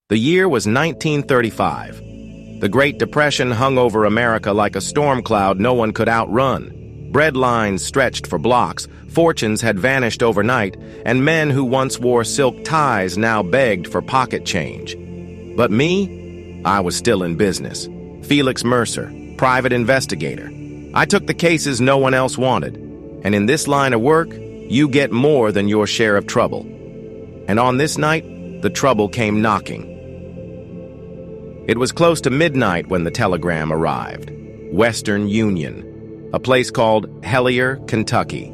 The year was 1935. The Great Depression hung over America like a storm cloud no one could outrun. Bread lines stretched for blocks, fortunes had vanished overnight, and men who once wore silk ties now begged for pocket change. But me? I was still in business. Felix Mercer, private investigator. I took the cases no one else wanted. And in this line of work, you get more than your share of trouble. And on this night, the trouble came knocking. It was close to midnight when the telegram arrived. Western Union, a place called Hellier, Kentucky.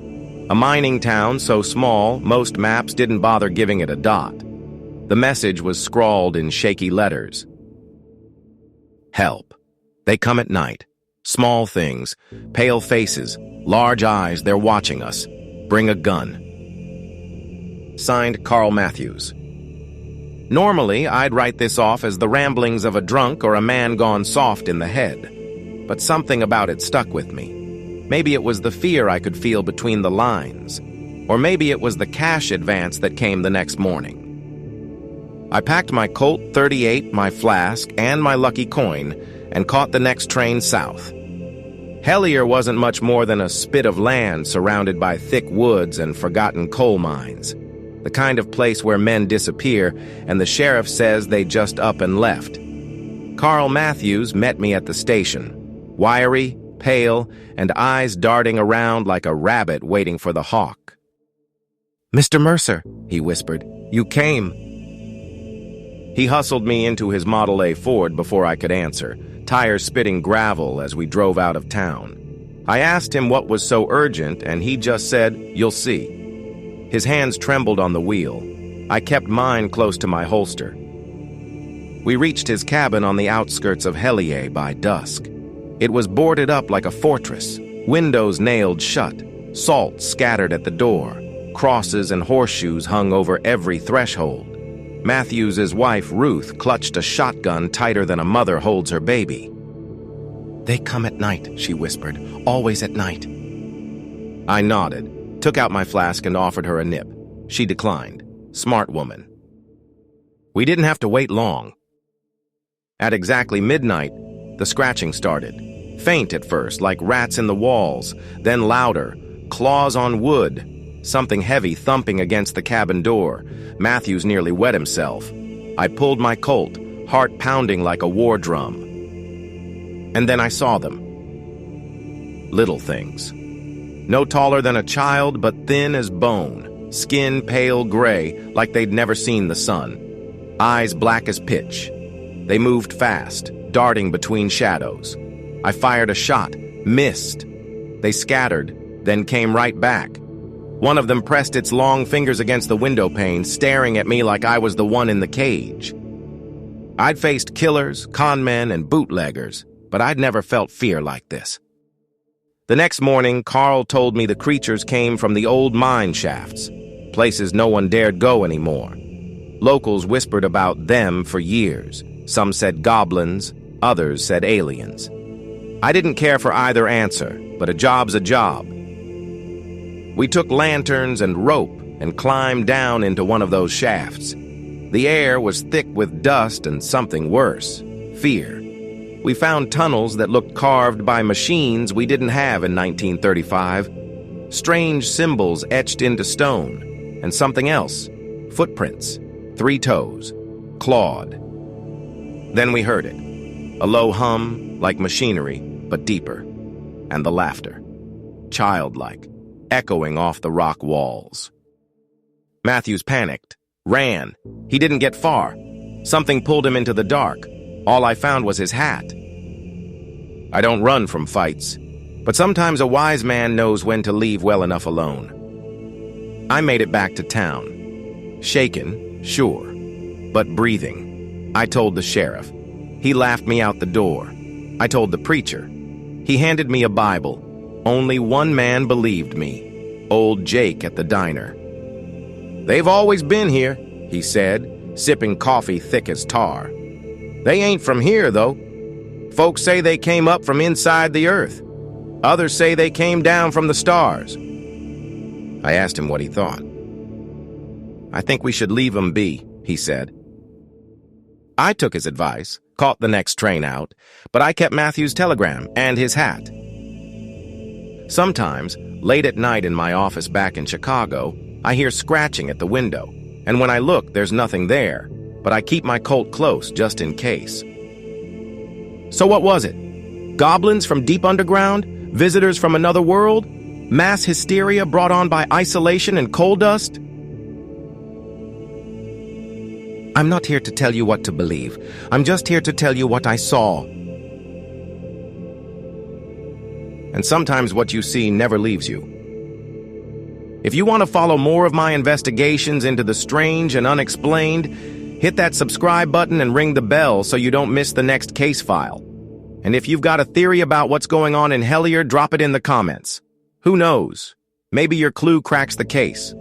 A mining town so small, most maps didn't bother giving it a dot. The message was scrawled in shaky letters. Help. They come at night. Small things, pale faces, large eyes, they're watching us. Bring a gun. Signed, Carl Matthews. Normally, I'd write this off as the ramblings of a drunk or a man gone soft in the head. But something about it stuck with me. Maybe it was the fear I could feel between the lines. Or maybe it was the cash advance that came the next morning. I packed my Colt .38, my flask, and my lucky coin, and caught the next train south. Hellier wasn't much more than a spit of land surrounded by thick woods and forgotten coal mines. The kind of place where men disappear, and the sheriff says they just up and left. Carl Matthews met me at the station, wiry, pale, and eyes darting around like a rabbit waiting for the hawk. "Mr. Mercer," he whispered, "you came." He hustled me into his Model A Ford before I could answer, tires spitting gravel as we drove out of town. I asked him what was so urgent, and he just said, "You'll see." His hands trembled on the wheel. I kept mine close to my holster. We reached his cabin on the outskirts of Hellier by dusk. It was boarded up like a fortress, windows nailed shut, salt scattered at the door, crosses and horseshoes hung over every threshold. Matthews's wife, Ruth, clutched a shotgun tighter than a mother holds her baby. "They come at night," she whispered, "always at night." I nodded, took out my flask and offered her a nip. She declined. Smart woman. We didn't have to wait long. At exactly midnight, the scratching started. Faint at first, like rats in the walls, then louder, claws on wood, something heavy thumping against the cabin door. Matthews nearly wet himself. I pulled my Colt, heart pounding like a war drum. And then I saw them. Little things. No taller than a child, but thin as bone, skin pale gray, like they'd never seen the sun. Eyes black as pitch. They moved fast, darting between shadows. I fired a shot, missed. They scattered, then came right back. One of them pressed its long fingers against the window pane, staring at me like I was the one in the cage. I'd faced killers, conmen, and bootleggers, but I'd never felt fear like this. The next morning, Carl told me the creatures came from the old mine shafts, places no one dared go anymore. Locals whispered about them for years. Some said goblins, others said aliens. I didn't care for either answer, but a job's a job. We took lanterns and rope and climbed down into one of those shafts. The air was thick with dust and something worse, fear. We found tunnels that looked carved by machines we didn't have in 1935. Strange symbols etched into stone. And something else. Footprints. 3 toes. Clawed. Then we heard it. A low hum, like machinery, but deeper. And the laughter. Childlike. Echoing off the rock walls. Matthews panicked. Ran. He didn't get far. Something pulled him into the dark. All I found was his hat. I don't run from fights, but sometimes a wise man knows when to leave well enough alone. I made it back to town. Shaken, sure, but breathing. I told the sheriff. He laughed me out the door. I told the preacher. He handed me a Bible. Only one man believed me, old Jake at the diner. "They've always been here," he said, sipping coffee thick as tar. "They ain't from here, though. Folks say they came up from inside the earth. Others say they came down from the stars." I asked him what he thought. "I think we should leave 'em be," he said. I took his advice, caught the next train out, but I kept Matthew's telegram and his hat. Sometimes, late at night in my office back in Chicago, I hear scratching at the window, and when I look, there's nothing there, but I keep my Colt close just in case. So what was it? Goblins from deep underground? Visitors from another world? Mass hysteria brought on by isolation and coal dust? I'm not here to tell you what to believe. I'm just here to tell you what I saw. And sometimes what you see never leaves you. If you want to follow more of my investigations into the strange and unexplained, hit that subscribe button and ring the bell so you don't miss the next case file. And if you've got a theory about what's going on in Hellier, drop it in the comments. Who knows? Maybe your clue cracks the case.